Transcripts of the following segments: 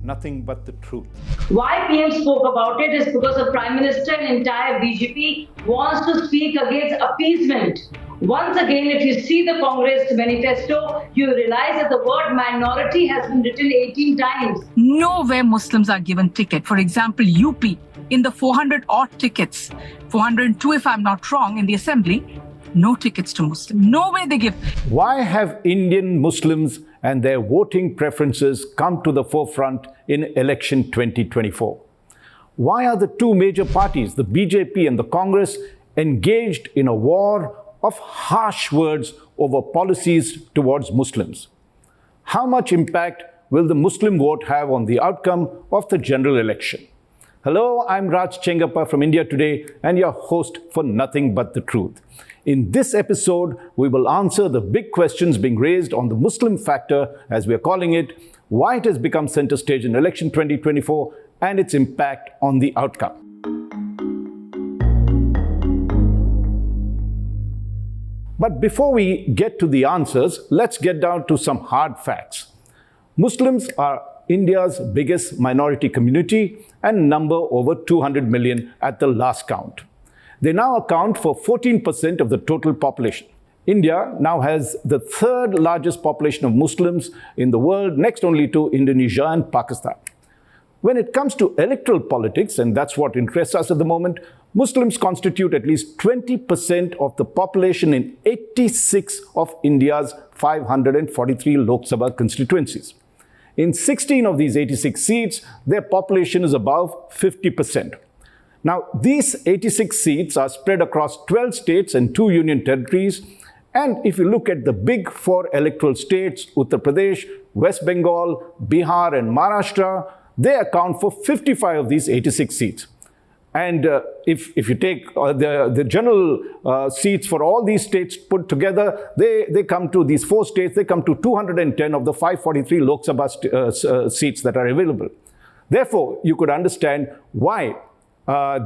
nothing but the truth. Why PM spoke about it is because the Prime Minister and entire BJP wants to speak against appeasement. Once again, if you see the Congress manifesto, you realize that the word minority has been written 18 times. Nowhere Muslims are given ticket. For example, UP, in the 400 odd tickets, 402 if I'm not wrong, in the assembly, no tickets to Muslims. Nowhere they give. Why have Indian Muslims and their voting preferences come to the forefront in election 2024? Why are the two major parties, the BJP and the Congress, engaged in a war of harsh words over policies towards Muslims? How much impact will the Muslim vote have on the outcome of the general election? Hello, I'm Raj Chengappa from India Today and your host for Nothing But the Truth. In this episode, we will answer the big questions being raised on the Muslim factor, as we are calling it, why it has become center stage in election 2024, and its impact on the outcome. But before we get to the answers, let's get down to some hard facts. Muslims are India's biggest minority community and number over 200 million at the last count. They now account for 14% of the total population. India now has the third largest population of Muslims in the world, next only to Indonesia and Pakistan. When it comes to electoral politics, and that's what interests us at the moment, Muslims constitute at least 20% of the population in 86 of India's 543 Lok Sabha constituencies. In 16 of these 86 seats, their population is above 50%. Now, these 86 seats are spread across 12 states and 2 union territories. And if you look at the big 4 electoral states, Uttar Pradesh, West Bengal, Bihar and Maharashtra, they account for 55 of these 86 seats. And if you take the general seats for all these states put together, they come to these 4 states, they come to 210 of the 543 Lok Sabha seats that are available. Therefore, you could understand why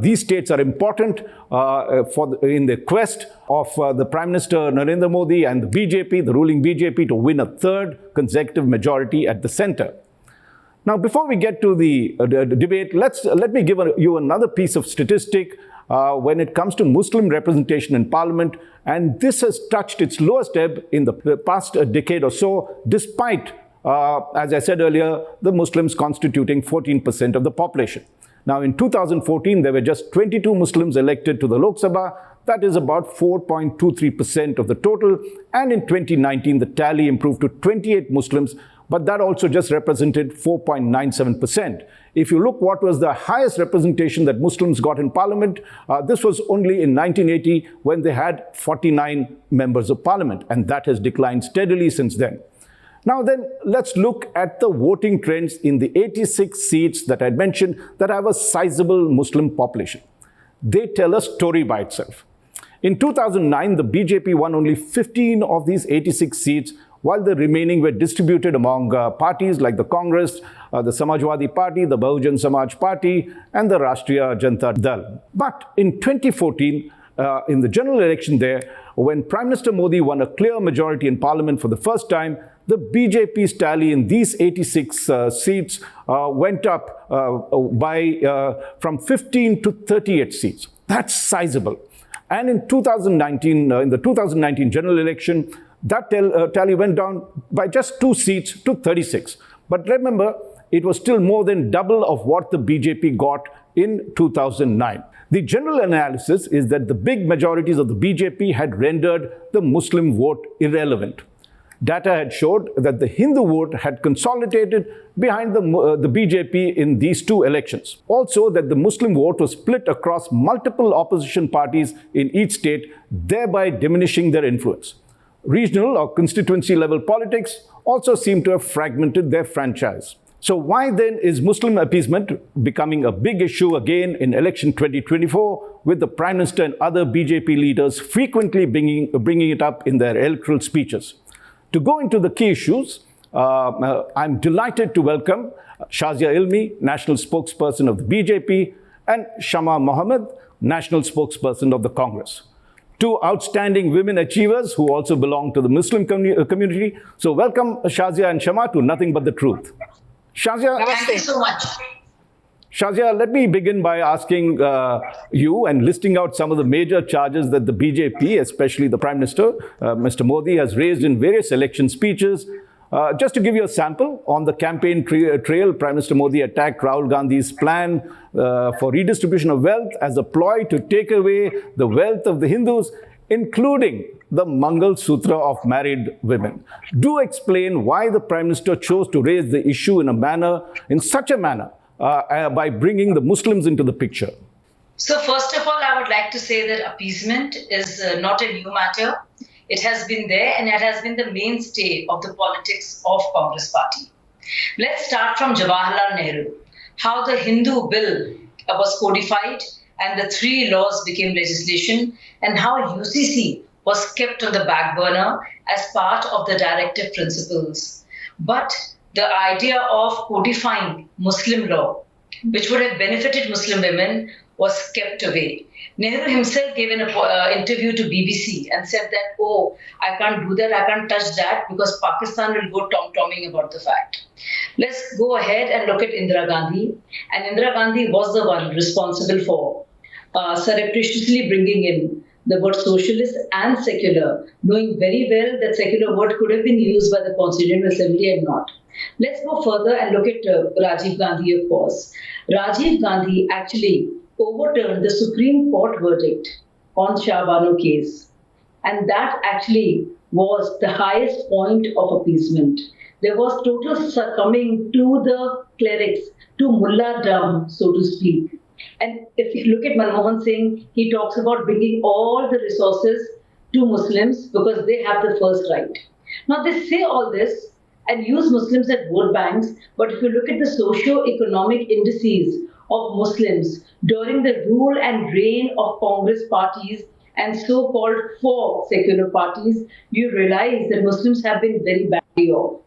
these states are important in the quest of the Prime Minister Narendra Modi and the BJP, the ruling BJP, to win a third consecutive majority at the center. Now, before we get to the debate, let me give you another piece of statistic when it comes to Muslim representation in Parliament. And this has touched its lowest ebb in the past decade or so, despite, as I said earlier, the Muslims constituting 14% of the population. Now, in 2014, there were just 22 Muslims elected to the Lok Sabha. That is about 4.23% of the total. And in 2019, the tally improved to 28 Muslims, but that also just represented 4.97%. If you look what was the highest representation that Muslims got in Parliament, this was only in 1980 when they had 49 members of Parliament, and that has declined steadily since then. Now then, let's look at the voting trends in the 86 seats that I mentioned that have a sizable Muslim population. They tell a story by itself. In 2009, the BJP won only 15 of these 86 seats, while the remaining were distributed among parties like the Congress, the Samajwadi Party, the Bahujan Samaj Party, and the Rashtriya Janata Dal. But in 2014, in the general election there, when Prime Minister Modi won a clear majority in Parliament for the first time, the BJP's tally in these 86 seats went up from 15 to 38 seats. That's sizable. And in 2019, in the 2019 general election, that tally went down by just 2 seats to 36. But remember, it was still more than double of what the BJP got in 2009. The general analysis is that the big majorities of the BJP had rendered the Muslim vote irrelevant. Data had showed that the Hindu vote had consolidated behind the BJP in these 2 elections. Also, that the Muslim vote was split across multiple opposition parties in each state, thereby diminishing their influence. Regional or constituency level politics also seem to have fragmented their franchise. So why then is Muslim appeasement becoming a big issue again in election 2024, with the Prime Minister and other BJP leaders frequently bringing it up in their electoral speeches? To go into the key issues, I'm delighted to welcome Shazia Ilmi, National Spokesperson of the BJP, and Shama Mohamed, National Spokesperson of the Congress. 2 outstanding women achievers who also belong to the Muslim community. So welcome Shazia and Shama to Nothing But the Truth. Shazia, Thank you so much. Shazia, let me begin by asking you and listing out some of the major charges that the BJP, especially the Prime Minister, Mr. Modi, has raised in various election speeches. Just to give you a sample, on the campaign trail, Prime Minister Modi attacked Rahul Gandhi's plan for redistribution of wealth as a ploy to take away the wealth of the Hindus, including the Mangal Sutra of married women. Do explain why the Prime Minister chose to raise the issue in such a manner, by bringing the Muslims into the picture. So first of all, I would like to say that appeasement is not a new matter. It has been there and it has been the mainstay of the politics of Congress party. Let's start from Jawaharlal Nehru, how the Hindu bill was codified and the 3 laws became legislation, and how UCC was kept on the back burner as part of the directive principles. But the idea of codifying Muslim law, which would have benefited Muslim women, was kept away. Nehru himself gave an interview to BBC and said that, oh, I can't do that, I can't touch that because Pakistan will go tom-tomming about the fact. Let's go ahead and look at Indira Gandhi. And Indira Gandhi was the one responsible for surreptitiously bringing in the word socialist and secular, knowing very well that secular word could have been used by the Constituent Assembly and not. Let's go further and look at Rajiv Gandhi, of course. Rajiv Gandhi actually overturned the Supreme Court verdict on Shah Bano case. And that actually was the highest point of appeasement. There was total succumbing to the clerics, to mullah-dom, so to speak. And if you look at Manmohan Singh, he talks about bringing all the resources to Muslims because they have the first right. Now they say all this and use Muslims as vote banks, but if you look at the socio-economic indices of Muslims during the rule and reign of Congress parties and so-called 4 secular parties, you realize that Muslims have been very badly off.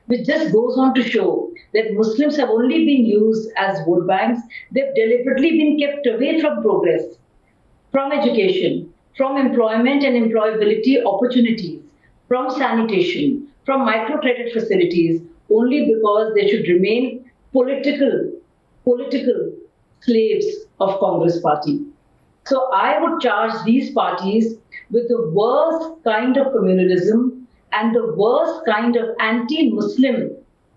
Which just goes on to show that Muslims have only been used as vote banks. They've deliberately been kept away from progress, from education, from employment and employability opportunities, from sanitation, from microcredit facilities, only because they should remain political slaves of Congress party. So I would charge these parties with the worst kind of communalism and the worst kind of anti-Muslim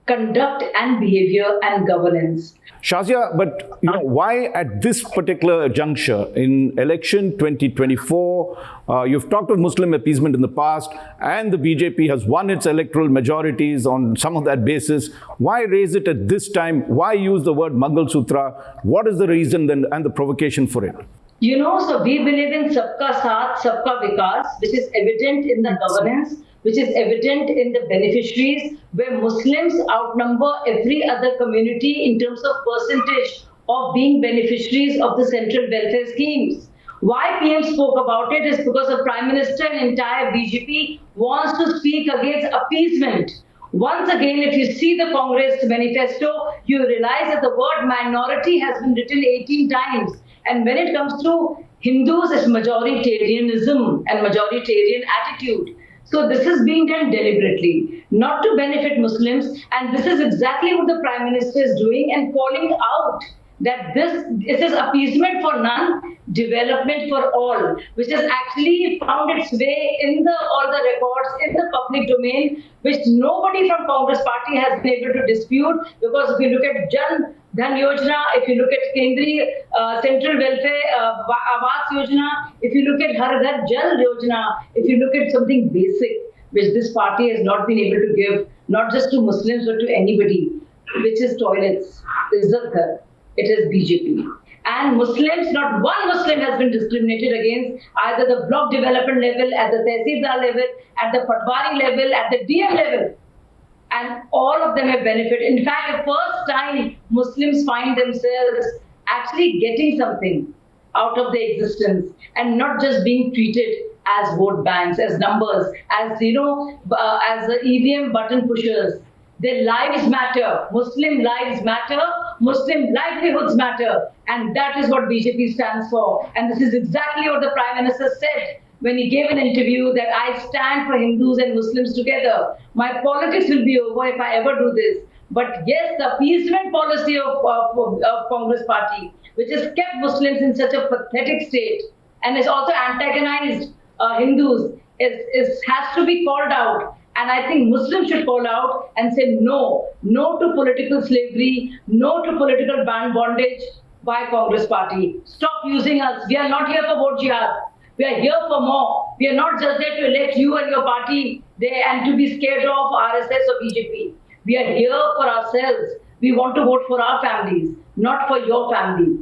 conduct and behavior and governance. Shazia, but why at this particular juncture in election 2024, you've talked of Muslim appeasement in the past and the BJP has won its electoral majorities on some of that basis. Why raise it at this time? Why use the word Mangal Sutra? What is the reason then and the provocation for it? So we believe in Sabka Saath, Sabka Vikas, which is evident in the governance, which is evident in the beneficiaries, where Muslims outnumber every other community in terms of percentage of being beneficiaries of the central welfare schemes. Why PM spoke about it is because the Prime Minister and entire BJP wants to speak against appeasement. Once again, if you see the Congress manifesto, you realize that the word minority has been written 18 times. And when it comes to Hindus, it's majoritarianism and majoritarian attitude. So this is being done deliberately, not to benefit Muslims. And this is exactly what the Prime Minister is doing and calling out that this is appeasement for none, development for all, which has actually found its way in all the records in the public domain, which nobody from Congress party has been able to dispute. Because if you look at Jan Dhan Yojana, if you look at Kendriya Central Welfare Awas Yojana, if you look at Har Ghar Jal Yojana, if you look at something basic, which this party has not been able to give, not just to Muslims but to anybody, which is toilets, Izzat Ghar. It is BJP. And Muslims, not one Muslim has been discriminated against, either the block development level, at the Tehsildar level, at the Patwari level, at the DM level. And all of them have benefited. In fact, the first time Muslims find themselves actually getting something out of their existence and not just being treated as vote banks, as numbers, as, as the EVM button pushers. Their lives matter. Muslim lives matter. Muslim livelihoods matter. And that is what BJP stands for. And this is exactly what the Prime Minister said when he gave an interview, that I stand for Hindus and Muslims together. My politics will be over if I ever do this. But yes, the appeasement policy of Congress party, which has kept Muslims in such a pathetic state and has also antagonized Hindus, has to be called out. And I think Muslims should call out and say no to political slavery, no to political bondage by Congress party. Stop using us. We are not here for vote jihad. We are here for more. We are not just there to elect you and your party there and to be scared of RSS or BJP. We are here for ourselves. We want to vote for our families, not for your family.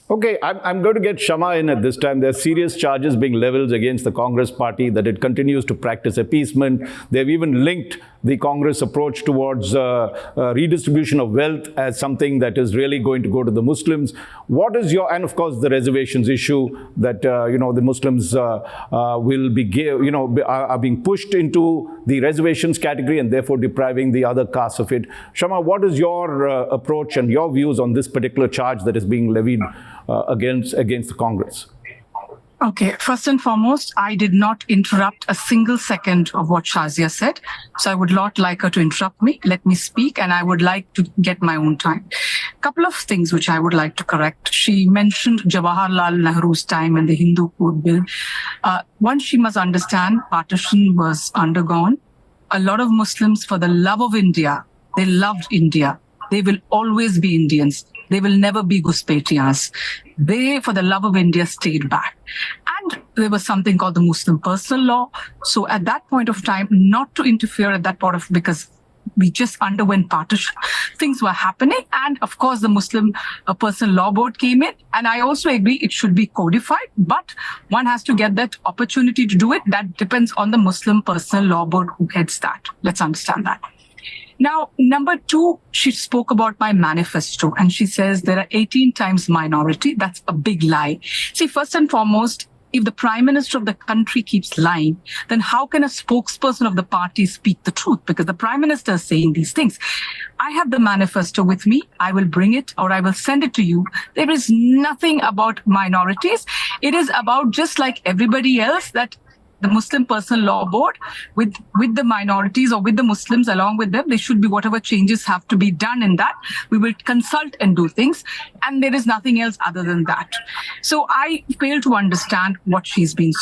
Okay, I'm going to get Shama in at this time. There are serious charges being leveled against the Congress party that it continues to practice appeasement. They've even linked the Congress approach towards redistribution of wealth as something that is really going to go to the Muslims. What is your, and of course the reservations issue that, the Muslims will be, are being pushed into the reservations category and therefore depriving the other castes of it. Shama, what is your approach and your views on this particular charge that is being levied against the Congress? Okay, first and foremost, I did not interrupt a single second of what Shazia said. So I would not like her to interrupt me. Let me speak, and I would like to get my own time. A couple of things which I would like to correct. She mentioned Jawaharlal Nehru's time and the Hindu Code Bill. One, she must understand partition was undergone. A lot of Muslims, for the love of India, they loved India. They will always be Indians. They will never be Guspetias. They, for the love of India, stayed back. And there was something called the Muslim personal law. So at that point of time, not to interfere at that point of, because we just underwent partition, things were happening. And of course, the Muslim personal law board came in. And I also agree it should be codified, but one has to get that opportunity to do it. That depends on the Muslim personal law board who heads that. Let's understand that. Now, number two, she spoke about my manifesto and she says there are 18 times minority. That's a big lie. See, first and foremost, if the prime minister of the country keeps lying, then how can a spokesperson of the party speak the truth? Because the prime minister is saying these things. I have the manifesto with me. I will bring it or I will send it to you. There is nothing about minorities. It is about, just like everybody else, that the Muslim Personal Law Board with the minorities or with the Muslims along with them, there should be whatever changes have to be done in that. We will consult and do things. And there is nothing else other than that. So I fail to understand what she's been.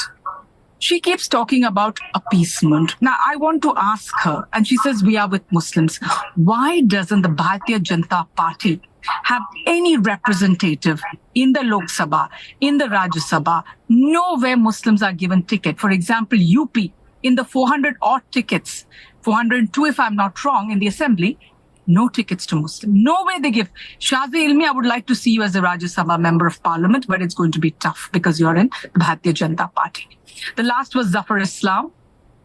She keeps talking about appeasement. Now, I want to ask her, and she says we are with Muslims. Why doesn't the Bharatiya Janata Party have any representative in the Lok Sabha, in the Raj Sabha? Nowhere Muslims are given ticket. For example, UP, in the 400 odd tickets, 402 if I'm not wrong, in the assembly, no tickets to Muslim. Nowhere they give. Shazia, Ilmi, I would like to see you as a Rajya Sabha member of parliament, but it's going to be tough because you're in the Bharatiya Janata Party. The last was Zafar Islam.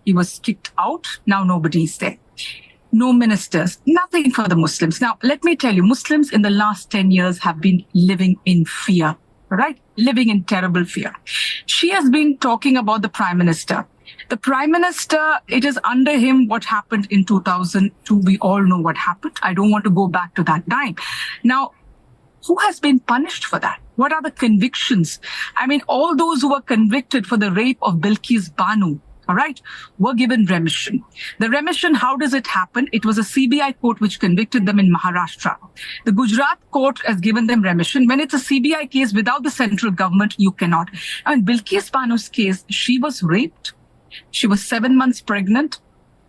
He was kicked out. Now nobody's there. No ministers, nothing for the Muslims. Now, let me tell you, Muslims in the last 10 years have been living in fear, right? Living in terrible fear. She has been talking about the Prime Minister. The Prime Minister, it is under him what happened in 2002. We all know what happened. I don't want to go back to that time. Now, who has been punished for that? What are the convictions? I mean, all those who were convicted for the rape of Bilkis Banu, all right, were given remission. The remission, how does it happen? It was a CBI court which convicted them in Maharashtra. The Gujarat court has given them remission. When it's a CBI case without the central government, you cannot. I mean, Bilkis Banu's case, she was raped. She was 7 months pregnant.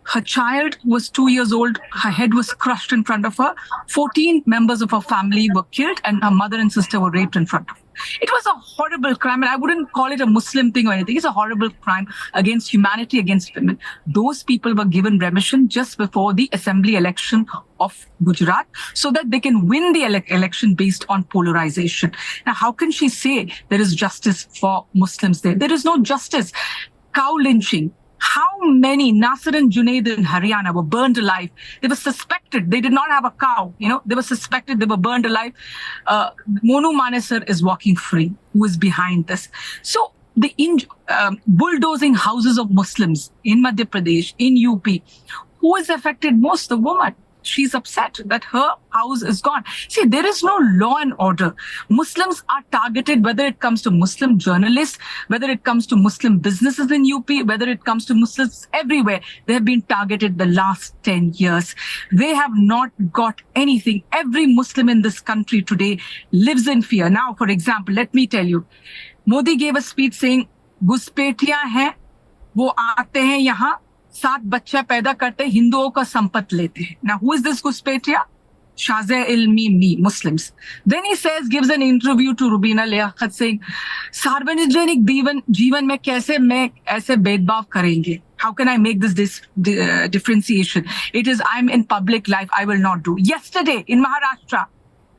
Her child was 2 years old. Her head was crushed in front of her. 14 members of her family were killed and her mother and sister were raped in front of her. It was a horrible crime, and I wouldn't call it a Muslim thing or anything. It's a horrible crime against humanity, against women. Those people were given remission just before the assembly election of Gujarat so that they can win the election based on polarization. Now, how can she say there is justice for Muslims there? There is no justice. Cow lynching. How many Nasir and Junaid in Haryana were burned alive? They were suspected. They did not have a cow. They were suspected. They were burned alive. Monu Manesar is walking free. Who is behind this? So the bulldozing houses of Muslims in Madhya Pradesh, in UP, who is affected most? The woman. She's upset that her house is gone. See, there is no law and order. Muslims are targeted, whether it comes to Muslim journalists, whether it comes to Muslim businesses in UP, whether it comes to Muslims everywhere. They have been targeted the last 10 years. They have not got anything. Every Muslim in this country today lives in fear. Now, for example, let me tell you, Modi gave a speech saying, घुसपैठियां हैं, वो आते हैं यहाँ, 7 बच्चा पैदा करते, हिंदुओं का संपत्ति लेते हैं. Now, who is this घुसपैठिया? Shazia, Ilmi, me, Muslims. Then he says, gives an interview to Rubina Liaquat saying, सार्वजनिक जीवन में कैसे मैं ऐसे भेदभाव करेंगे? How can I make this differentiation? It is, I'm in public life, I will not do. Yesterday in Maharashtra,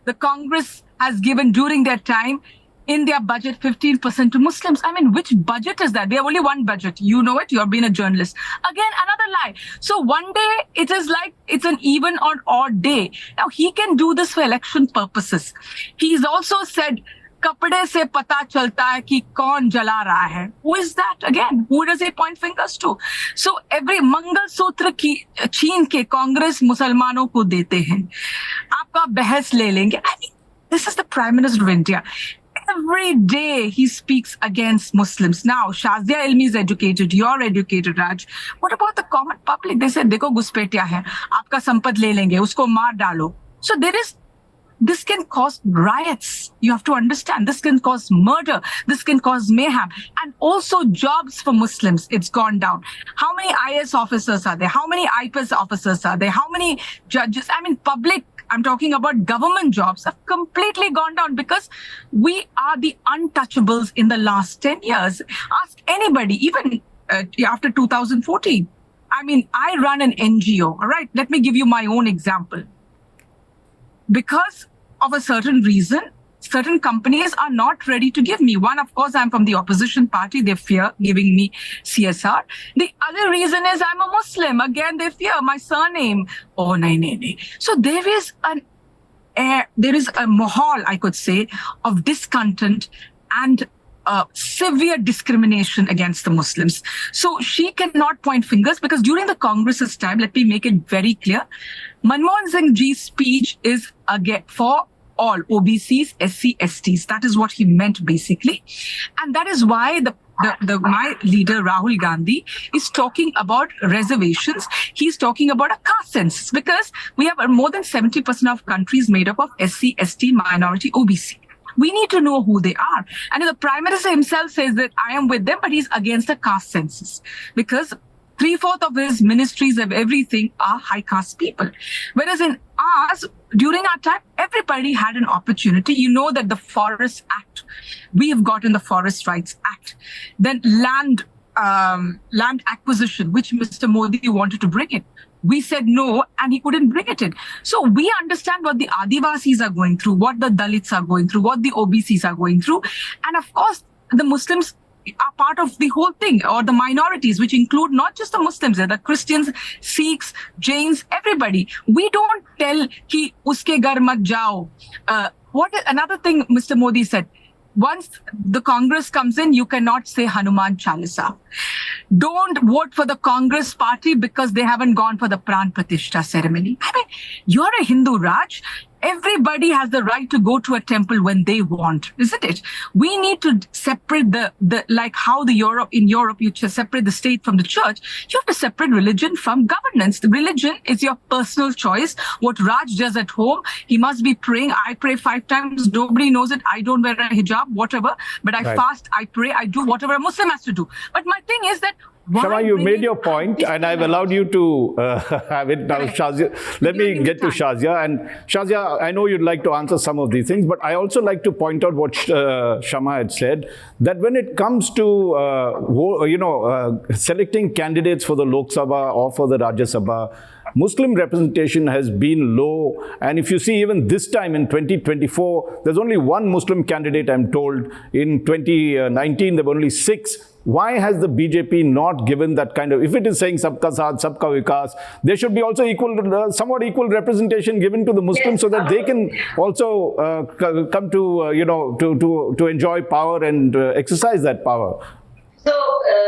the Congress has given during their time in their budget 15% to Muslims. I mean, which budget is that? They have only one budget. You know it. You have been a journalist. Again, another lie. So one day it is like it's an even or odd day. Now he can do this for election purposes. He's also said, कपड़े से पता चलता है कि कौन जला रहा है. Who is that again? Who does he point fingers to? So every mangalsutra की छीन के कांग्रेस मुसलमानों को देते हैं. आपका बहस ले लेंगे. I mean, this is the Prime Minister of India. Every day he speaks against Muslims. Now, Shazia Ilmi is educated. You're educated, Raj. What about the common public? They said, देखो घुसपैठिया है, आपका संपत्ति ले लेंगे, उसको मार डालो. So this can cause riots. You have to understand. This can cause murder. This can cause mayhem. And also jobs for Muslims. It's gone down. How many IS officers are there? How many IPS officers are there? How many judges? I mean, public, I'm talking about government jobs, have completely gone down because we are the untouchables in the last 10 years. Ask anybody, even after 2014. I mean, I run an NGO, all right? Let me give you my own example. Because of a certain reason, certain companies are not ready to give me. One, of course, I'm from the opposition party. They fear giving me CSR. The other reason is I'm a Muslim. Again, they fear my surname. Oh, no. So there is a mahal, I could say, of discontent and severe discrimination against the Muslims. So she cannot point fingers because during the Congress's time, let me make it very clear, Manmohan Singh Ji's speech is again for all OBCs, SC, STs. That is what he meant basically. And that is why my leader Rahul Gandhi is talking about reservations. He's talking about a caste census because we have more than 70% of countries made up of SC, ST, minority, OBC. We need to know who they are. And the Prime Minister himself says that I am with them, but he's against a caste census because 3/4 of his ministries of everything are high caste people. Whereas in ours, during our time, everybody had an opportunity. You know that the Forest Act, we have gotten the Forest Rights Act. Then land acquisition, which Mr. Modi wanted to bring in. We said no, and he couldn't bring it in. So we understand what the Adivasis are going through, what the Dalits are going through, what the OBCs are going through. And of course, the Muslims are part of the whole thing, or the minorities, which include not just the Muslims, the Christians, Sikhs, Jains, everybody. We don't tell ki uske ghar mat jao. Another thing Mr. Modi said, once the Congress comes in, you cannot say Hanuman Chalisa. Don't vote for the Congress party because they haven't gone for the Pran Pratishtha ceremony. I mean, you're a Hindu, Raj. Everybody has the right to go to a temple when they want, isn't it? We need to separate the like how in Europe you separate the state from the church. You have to separate religion from governance. The religion is your personal choice. What Raj does at home, he must be praying. I pray 5 times. Nobody knows it. I don't wear a hijab, whatever. But I fast, I pray, I do whatever a Muslim has to do. But my thing is that Shama, you made your point, and I've allowed you to have it now. Shazia, let me get to Shazia. And Shazia, I know you'd like to answer some of these things, but I also like to point out what Shama had said, that when it comes to, selecting candidates for the Lok Sabha or for the Rajya Sabha, Muslim representation has been low, and if you see even this time in 2024, there's only one Muslim candidate, I'm told. In 2019, there were only 6. Why has the BJP not given that kind of, if it is saying Sabka Saath, Sabka Vikas, there should be also somewhat equal representation given to the Muslims so that they can also come to, to enjoy power and exercise that power. So,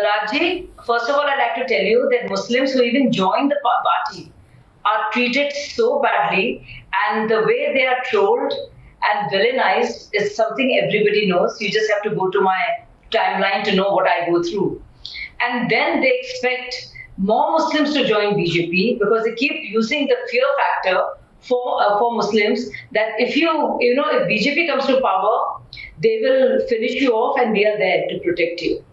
Raji, first of all, I'd like to tell you that Muslims who even joined the party are treated so badly, and the way they are trolled and villainized is something everybody knows. You just have to go to my timeline to know what I go through. And then they expect more Muslims to join BJP because they keep using the fear factor for Muslims that if if BJP comes to power, they will finish you off and we are there to protect you.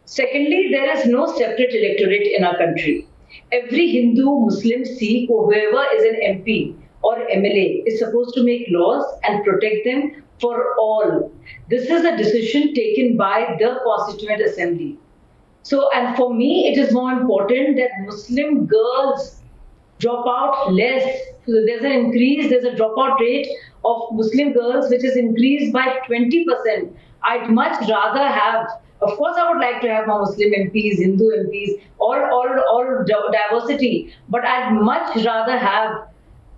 Secondly, there is no separate electorate in our country. Every Hindu, Muslim, Sikh, or whoever is an MP or MLA is supposed to make laws and protect them for all. This is a decision taken by the Constituent Assembly. So, and for me, it is more important that Muslim girls drop out less. So there's an increase, there's a dropout rate of Muslim girls which is increased by 20%. I'd much rather have, of course, I would like to have more Muslim MPs, Hindu MPs, all diversity, but I'd much rather have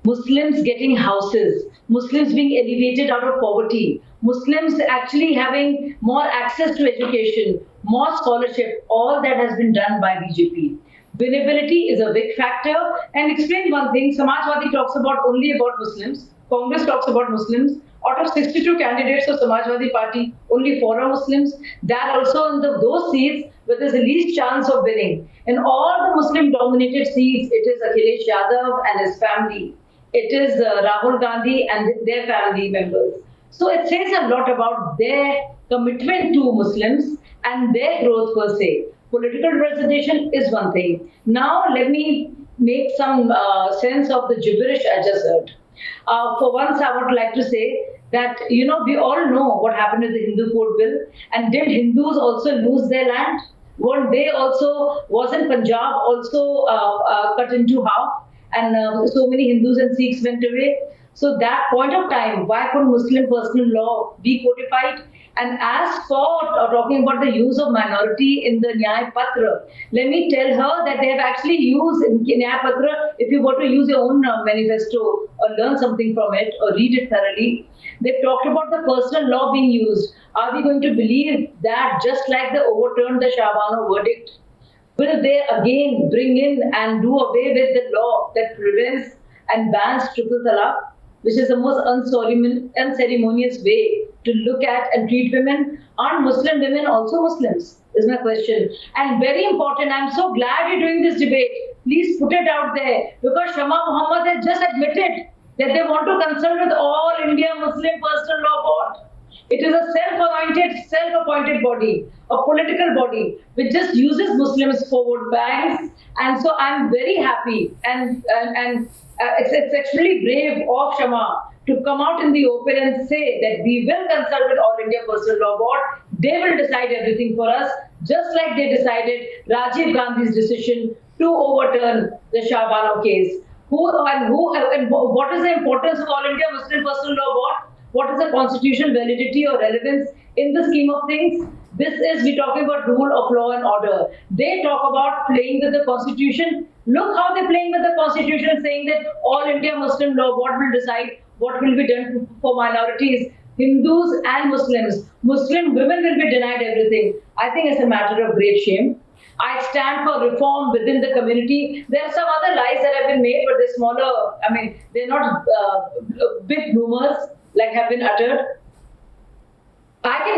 Muslims getting houses, Muslims being elevated out of poverty, Muslims actually having more access to education, more scholarship, all that has been done by BJP. Winnability is a big factor. And explain one thing, Samajwadi talks about only about Muslims, Congress talks about Muslims. Out of 62 candidates of Samajwadi Party, only 4 are Muslims. That also in those seats where there's the least chance of winning. In all the Muslim-dominated seats, it is Akhilesh Yadav and his family. It is Rahul Gandhi and their family members. So it says a lot about their commitment to Muslims and their growth per se. Political representation is one thing. Now let me make some sense of the gibberish I just heard. For once, I would like to say that, we all know what happened with the Hindu Code Bill. And did Hindus also lose their land? One day also, wasn't Punjab also cut into half? And so many Hindus and Sikhs went away. So that point of time, why could Muslim personal law be codified? And as for talking about the use of minority in the Nyaya Patra, let me tell her that they have actually used in Nyaya Patra, if you were to use your own manifesto or learn something from it or read it thoroughly, they've talked about the personal law being used. Are we going to believe that just like they overturned the Shahbano verdict, will they again bring in and do away with the law that prevents and bans triple talaq, which is the most unceremonious way to look at and treat women? Aren't Muslim women also Muslims? Is my question. And very important, I'm so glad you're doing this debate. Please put it out there, because Shama Mohamed has just admitted that they want to consult with all India Muslim Personal Law Board. It is a self-appointed body, a political body, which just uses Muslims for vote banks. And so I'm very happy and it's actually brave of Shama to come out in the open and say that we will consult with All India Personal Law Board. They will decide everything for us, just like they decided Rajiv Gandhi's decision to overturn the Shahbano case. And what is the importance of All India Muslim Personal Law Board? What is the constitutional validity or relevance in the scheme of things? We're talking about rule of law and order. They talk about playing with the constitution. Look how they're playing with the constitution, saying that All India Muslim Law Board will decide what will be done for minorities, Hindus and Muslims. Muslim women will be denied everything. I think it's a matter of great shame. I stand for reform within the community. There are some other lies that have been made, but they're smaller. They're not big rumors like have been uttered.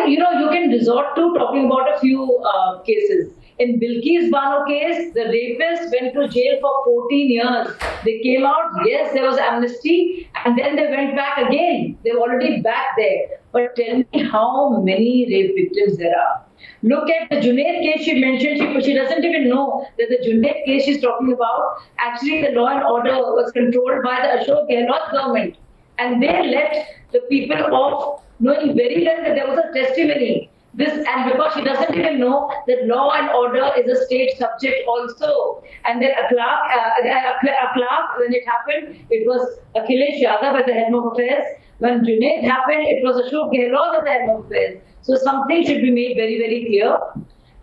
You can resort to talking about a few cases. In Bilkis Bano case, the rapist went to jail for 14 years. They came out, yes, there was amnesty, and then they went back again. They're already back there. But tell me how many rape victims there are. Look at the Junaid case she mentioned. She doesn't even know that the Junaid case she's talking about, actually the law and order was controlled by the Ashok Gehlot government. And they let the people off knowing very well that there was a testimony. And because she doesn't even know that law and order is a state subject also. And then a clerk, when it happened, it was Akhilesh Yadav at the head of affairs. When Junaid happened, it was Ashok Gehlot at the head of affairs. So something should be made very, very clear.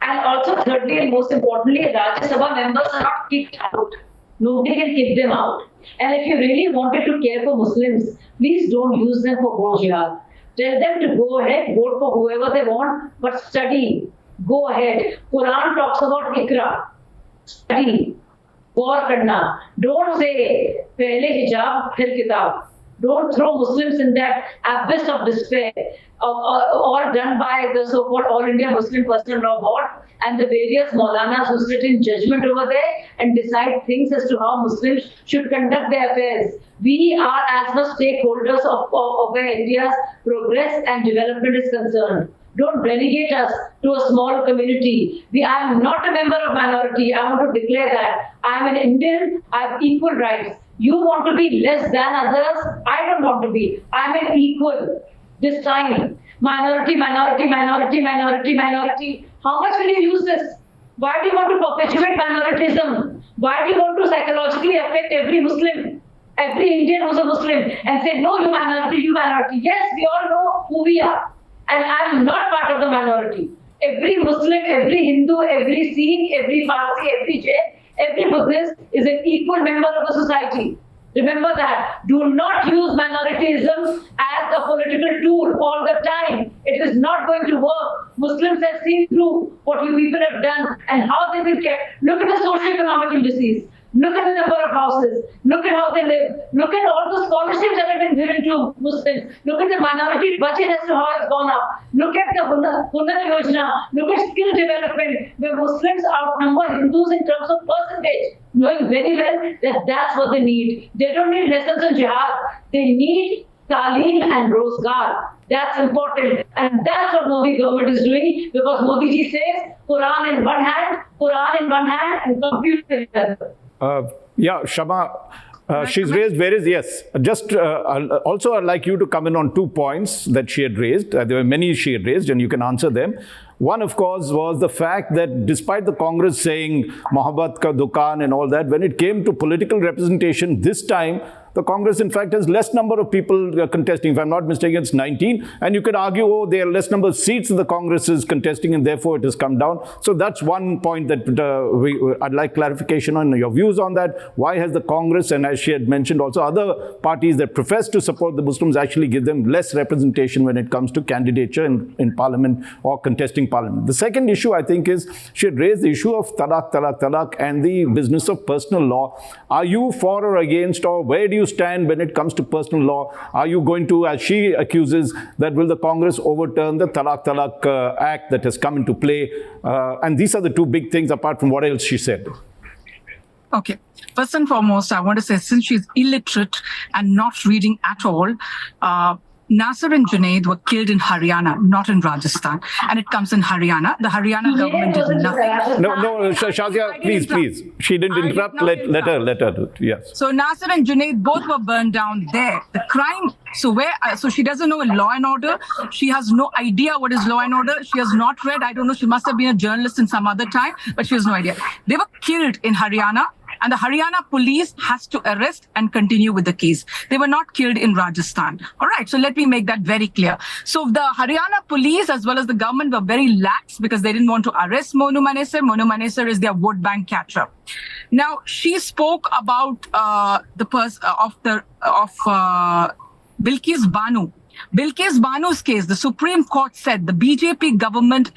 And also, thirdly and most importantly, Rajya Sabha members are not kicked out. Nobody can kick them out. And if you really wanted to care for Muslims, please don't use them for vote jihad. Tell them to go ahead, vote for whoever they want, but study. Go ahead. Quran talks about Ikra. Study. war karna. Don't say pehle hijab, phir kitab. Don't throw Muslims in that abyss of despair, all done by the so-called All India Muslim Personal Law Board and the various Maulanas who sit in judgment over there and decide things as to how Muslims should conduct their affairs. We are as much stakeholders of where India's progress and development is concerned. Don't relegate us to a small community. I am not a member of minority. I want to declare that. I am an Indian. I have equal rights. You want to be less than others? I don't want to be. I am an equal. This time, minority, minority, minority, minority, minority. How much will you use this? Why do you want to perpetuate minoritism? Why do you want to psychologically affect every Muslim, every Indian who's a Muslim, and say, no, you minority, you minority? Yes, we all know who we are. And I'm not part of the minority. Every Muslim, every Hindu, every Sikh, every Parsi, every Jain, every Buddhist is an equal member of the society. Remember that. Do not use minorityism as a political tool all the time. It is not going to work. Muslims have seen through what you people have done and how they've been kept. Look at the socio-economic indices. Look at the number of houses. Look at how they live. Look at all the scholarships that have been given to Muslims. Look at the minority budget as to how it's gone up. Look at the Hunar Yojana. Look at skill development, where Muslims outnumber Hindus in terms of percentage, knowing very well that that's what they need. They don't need lessons on jihad. They need Taaleem and Rozgar. That's important. And that's what Modi government is doing, because Modi ji says, Quran in one hand, and computer in the other. Yeah, Shama, she's raised various, yes. Just also, I'd like you to come in on 2 points that she had raised. There were many she had raised, and you can answer them. One, of course, was the fact that despite the Congress saying Mohamed ka dukan and all that, when it came to political representation this time, the Congress, in fact, has less number of people contesting. If I'm not mistaken, it's 19. And you could argue, oh, there are less number of seats that the Congress is contesting, and therefore it has come down. So that's one point that I'd like clarification on your views on that. Why has the Congress, and as she had mentioned, also other parties that profess to support the Muslims actually give them less representation when it comes to candidature in Parliament or contesting Parliament? The second issue, I think, is she had raised the issue of talaq, and the business of personal law. Are you for or against, or where do you stand when it comes to personal law? Are you going to, as she accuses, that will the Congress overturn the Talaq Act that has come into play? And these are the two big things apart from what else she said. Okay. First and foremost, I want to say, since she's illiterate and not reading at all, Nasser and Junaid were killed in Haryana, not in Rajasthan. And it comes in Haryana. The Haryana government did nothing. No, Shazia, please. She didn't interrupt. Let her do it. Yes. So Nasser and Junaid both were burned down there. The crime, so she doesn't know law and order. She has no idea what is law and order. She has not read. I don't know. She must have been a journalist in some other time, but she has no idea. They were killed in Haryana. And the Haryana police has to arrest and continue with the case. They were not killed in Rajasthan. All right, so let me make that very clear. So the Haryana police as well as the government were very lax because they didn't want to arrest Monu Manesar. Monu Manesar is their vote bank catcher. Now, she spoke about Bilkis Banu. Bilkis Banu's case, the Supreme Court said the BJP government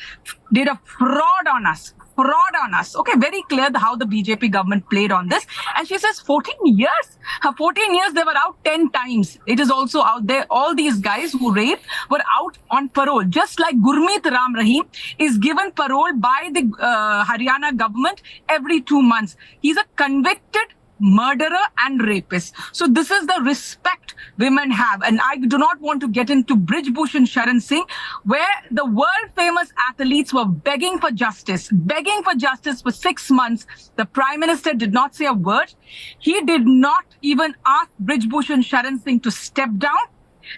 did a fraud on us. Okay, very clear how the BJP government played on this. And she says 14 years. 14 years, they were out 10 times. It is also out there. All these guys who raped were out on parole. Just like Gurmeet Ram Rahim is given parole by the Haryana government every 2 months. He's a convicted murderer and rapist. So this is the respect women have. And I do not want to get into Brij Bhushan Sharan Singh, where the world famous athletes were begging for justice for 6 months. The Prime Minister did not say a word. He did not even ask Brij Bhushan Sharan Singh to step down.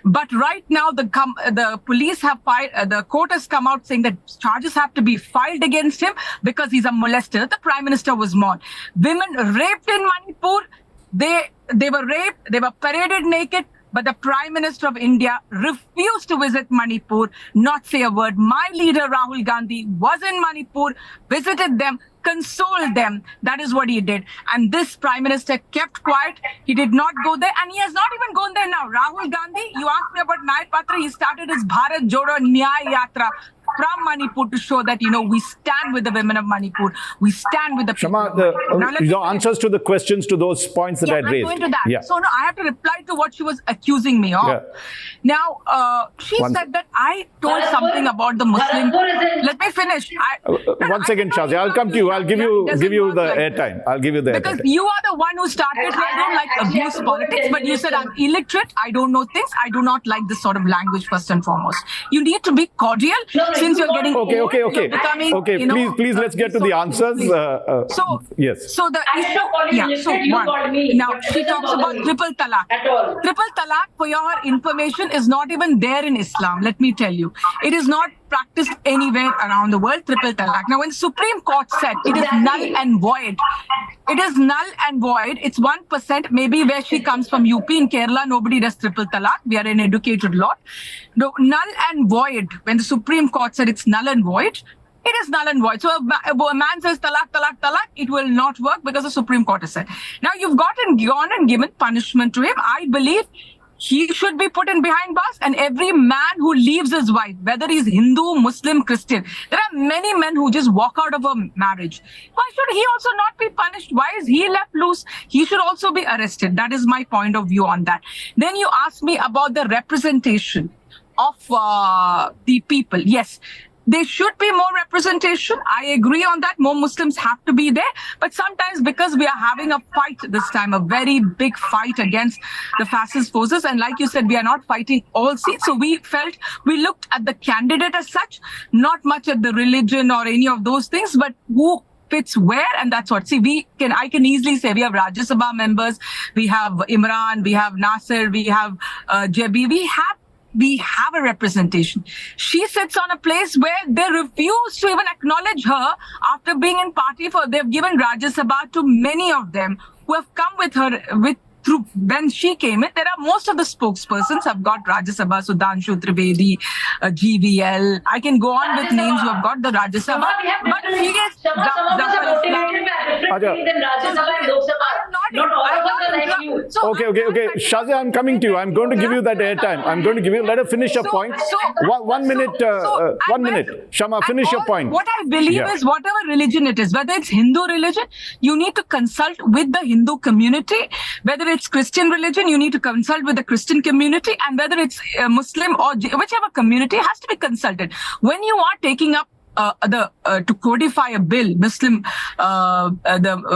But right now, the police have the court has come out saying that charges have to be filed against him because he's a molester. The Prime Minister was mourned. Women raped in Manipur. They were raped. They were paraded naked. But the Prime Minister of India refused to visit Manipur, not say a word. My leader, Rahul Gandhi, was in Manipur, visited them, consoled them. That is what he did. And this Prime Minister kept quiet. He did not go there. And he has not even gone there now. Rahul Gandhi, you asked me about Nayar Patra. He started his Bharat Jodo Nyaya Yatra. from Manipur to show that, we stand with the women of Manipur. We stand with the people Shama, of Manipur. your answers to the questions to those points that I I'm raised. going to that. Yeah. So, no, I have to reply to what she was accusing me of. Yeah. Now, she said that I told something about the Muslim. Let me finish. One second, Shazia. I'll come to you. I'll give you the airtime. I'll give you the because airtime. you are the one who started. I don't like abuse politics, but you said I'm illiterate. I don't know things. I do not like this sort of language first and foremost. You need to be cordial since you're getting Okay. becoming, Please, let's get to the answers. Yes. So the issue, so one. Now she talks about triple talaq. Triple talaq, for your information, is not even there in Islam. Let me tell you, it is not practiced anywhere around the world. Triple talaq. Now, when Supreme Court said it is null and void, it is null and void. It's 1%. Maybe where she comes from, UP in Kerala, nobody does triple talaq. We are an educated lot. No, null and void. When the Supreme Court said it's null and void, it is null and void. So a man says talaq, talaq, talaq, it will not work because the Supreme Court has said. Now you've gone and given punishment to him. I believe he should be put in behind bars, and every man who leaves his wife, whether he's Hindu, Muslim, Christian, there are many men who just walk out of a marriage. Why should he also not be punished? Why is he left loose? He should also be arrested. That is my point of view on that. Then you asked me about the representation of the people. Yes, there should be more representation. I agree on that. More Muslims have to be there. But sometimes, because we are having a fight this time, a very big fight against the fascist forces, and like you said, we are not fighting all seats. So we looked at the candidate as such, not much at the religion or any of those things, but who fits where, and that's what. See, I can easily say we have Rajya Sabha members, we have Imran, we have Nasser, we have Jabi, we have a representation. She sits on a place where they refuse to even acknowledge her after being in party they've given Rajya Sabha to many of them who have come with her through when she came in. There are most of the spokespersons have got Rajya Sabha, Sudhanshu Trivedi, GVL. I can go on with names who have got the Rajya Sabha. But she gets some of us are motivated by different things in Rajya Sabha and Lok Sabha. Not all of us are like you. Okay. Shazia, I'm coming to you. I'm going to give you that airtime. Let her finish her point. 1 minute. 1 minute. Shama, finish your point. What I believe is whatever religion it is, whether it's Hindu religion, you need to consult with the Hindu community. Whether it's Christian religion, you need to consult with the Christian community, and whether it's Muslim or whichever community has to be consulted. When you are taking up to codify a bill, the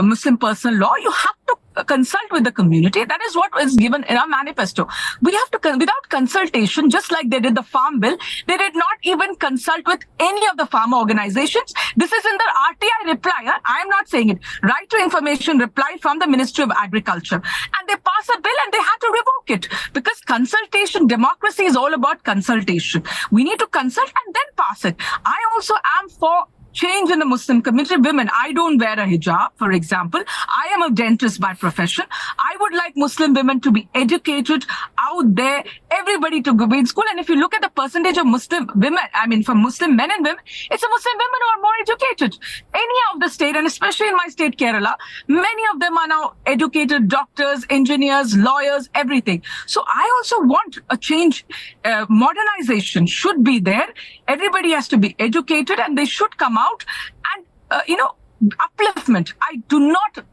Muslim personal law, you have to consult with the community. That is what is given in our manifesto. We have to, without consultation, just like they did the farm bill, they did not even consult with any of the farmer organizations. This is in the RTI reply. I am not saying it. Right to information reply from the Ministry of Agriculture. And they pass a bill and they had to revoke it because consultation, democracy is all about consultation. We need to consult and then pass it. I also am for change in the Muslim community. Women, I don't wear a hijab, for example. I am a dentist by profession. I would like Muslim women to be educated out there, everybody to go in school. And if you look at the percentage of Muslim women, for Muslim men and women, it's the Muslim women who are more educated. Any of the state, and especially in my state, Kerala, many of them are now educated doctors, engineers, lawyers, everything. So I also want a change. Modernization should be there. Everybody has to be educated and they should come out and, upliftment.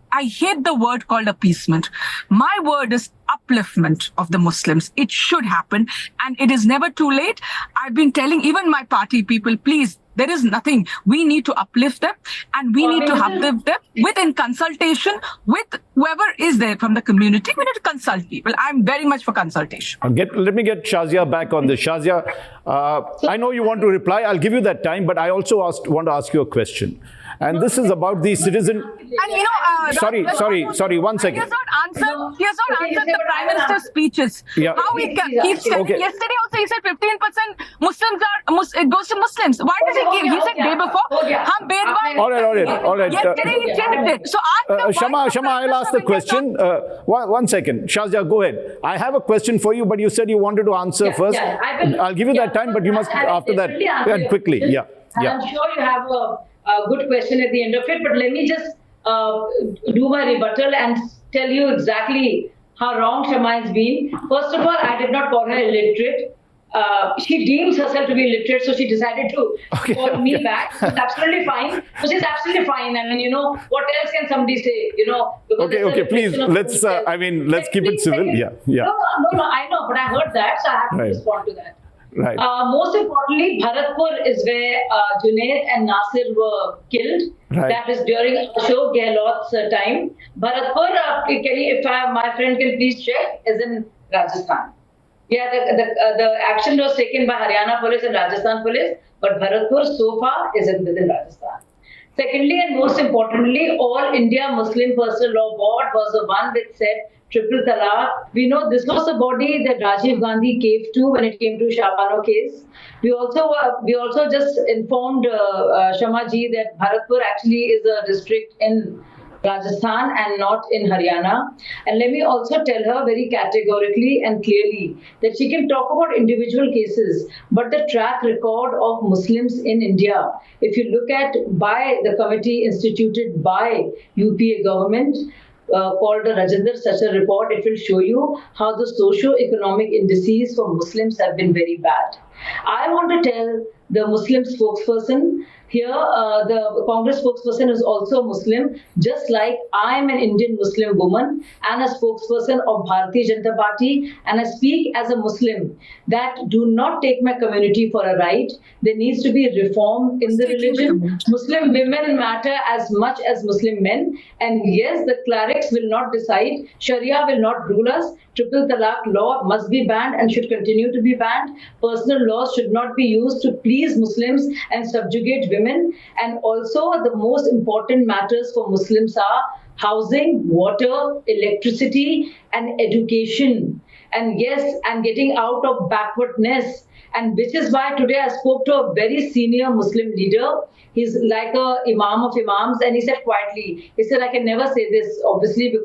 I hate the word called appeasement. My word is upliftment of the Muslims. It should happen and it is never too late. I've been telling even my party people, please, there is nothing. We need to uplift them and we need to uplift them within consultation with whoever is there from the community. We need to consult people. I'm very much for consultation. Let me get Shazia back on this. Shazia, I know you want to reply. I'll give you that time, but I also want to ask you a question. And this is about the citizen. And sorry, 1 second. He has not answered the Prime Minister's speeches. Yeah. How he keeps saying. Okay. Yesterday also he said 15% Muslims it goes to Muslims. Why does he give? He said day before. All right. Yesterday he changed it. So Shama, I'll ask the question. 1 second. Shazia, go ahead. I have a question for you, but you said you wanted to answer first. Yeah, I'll give you that time, but you must after that quickly. Yeah. I'm sure you have a good question at the end of it, but let me just do my rebuttal and tell you exactly how wrong Shama has been. First of all, I did not call her illiterate. she deems herself to be literate, so she decided to call me back. It's absolutely fine. So she's absolutely fine. I mean, what else can somebody say? Okay, please, let's keep it civil. Yeah. No, I know, but I heard that, so I have to respond to that. Right. Most importantly, Bharatpur is where Junaid and Nasir were killed. Right. That is during Ashok Gehlot's time. Bharatpur, if my friend can please check, is in Rajasthan. Yeah, the action was taken by Haryana police and Rajasthan police, but Bharatpur so far is within Rajasthan. Secondly, and most importantly, All India Muslim Personal Law Board was the one which said triple talaq. We know this was a body that Rajiv Gandhi caved to when it came to Shama case. We also just informed Shama ji that Bharatpur actually is a district in Rajasthan and not in Haryana. And let me also tell her very categorically and clearly that she can talk about individual cases, but the track record of Muslims in India, if you look at by the committee instituted by UPA government, called the Rajendra Sachar report, it will show you how the socio-economic indices for Muslims have been very bad. I want to tell the Muslim spokesperson here, the Congress spokesperson is also Muslim, just like I am an Indian Muslim woman and a spokesperson of Bharatiya Janata Party, and I speak as a Muslim that do not take my community for a ride. There needs to be reform in the religion. Muslim women matter as much as Muslim men, and yes, the clerics will not decide. Sharia will not rule us. Triple talaq law must be banned and should continue to be banned. Personal laws should not be used to please Muslims and subjugate women. And also the most important matters for Muslims are housing, water, electricity, and education. And yes, and getting out of backwardness. And which is why today I spoke to a very senior Muslim leader. He's like a imam of imams, and he said quietly, he said, I can never say this, obviously,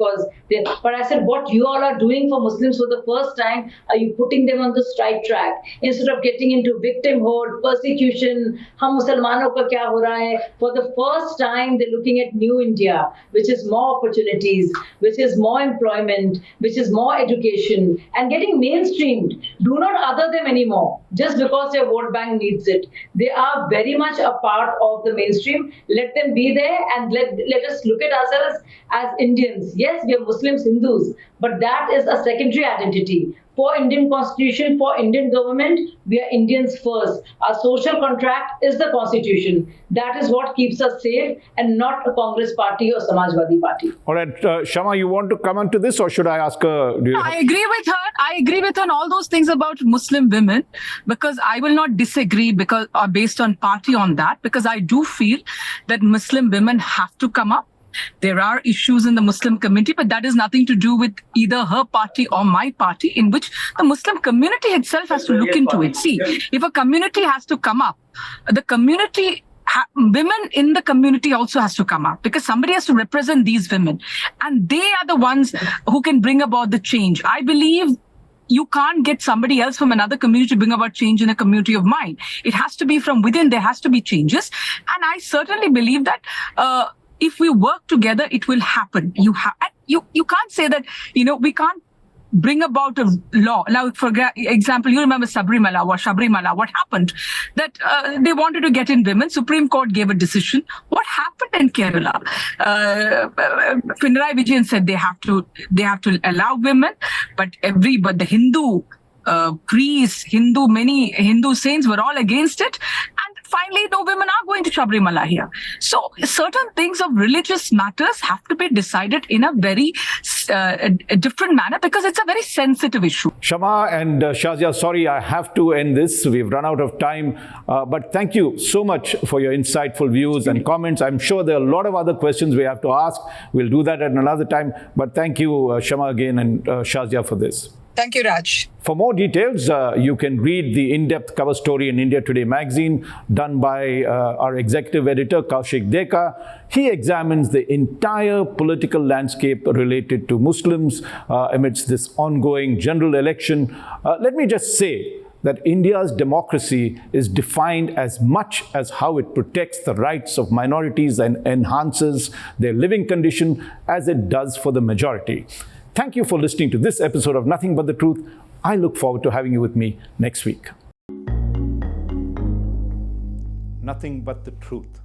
but I said, what you all are doing for Muslims for the first time, are you putting them on the strike track? Instead of getting into victimhood, persecution, hum Muslimano ka kya ho raha hai? For the first time, they're looking at New India, which is more opportunities, which is more employment, which is more education, and getting mainstreamed. Do not other them anymore, just because their vote bank needs it. They are very much a part of the mainstream. Let them be there, and let us look at ourselves as Indians. Yes, we are Muslims, Hindus, but that is a secondary identity. For Indian Constitution, for Indian government, we are Indians first. Our social contract is the Constitution. That is what keeps us safe, and not a Congress party or Samajwadi party. All right, Shama, you want to comment to this, or should I ask her? I agree with her. I agree with her on all those things about Muslim women, because I will not disagree based on party on that, because I do feel that Muslim women have to come up. There are issues in the Muslim community, but that is nothing to do with either her party or my party, in which the Muslim community itself has to look into it. See, if a community has to come up, the community, women in the community also has to come up, because somebody has to represent these women, and they are the ones who can bring about the change. I believe you can't get somebody else from another community to bring about change in a community of mine. It has to be from within. There has to be changes. And I certainly believe that if we work together, it will happen. You can't say that, we can't bring about a law. Now, for example, you remember Sabrimala, what happened? That they wanted to get in women. Supreme Court gave a decision. What happened in Kerala? Pinarayi Vijayan said they have to allow women, but the Hindu priests, many Hindu saints were all against it. And finally, no women are going to Sabrimala here. So certain things of religious matters have to be decided in a very different manner, because it's a very sensitive issue. Shama and Shazia, sorry, I have to end this. We've run out of time. But thank you so much for your insightful views and comments. I'm sure there are a lot of other questions we have to ask. We'll do that at another time. But thank you, Shama, again, and Shazia for this. Thank you, Raj. For more details, you can read the in-depth cover story in India Today magazine done by our executive editor, Kaushik Deka. He examines the entire political landscape related to Muslims amidst this ongoing general election. Let me just say that India's democracy is defined as much as how it protects the rights of minorities and enhances their living condition as it does for the majority. Thank you for listening to this episode of Nothing But the Truth. I look forward to having you with me next week. Nothing but the truth.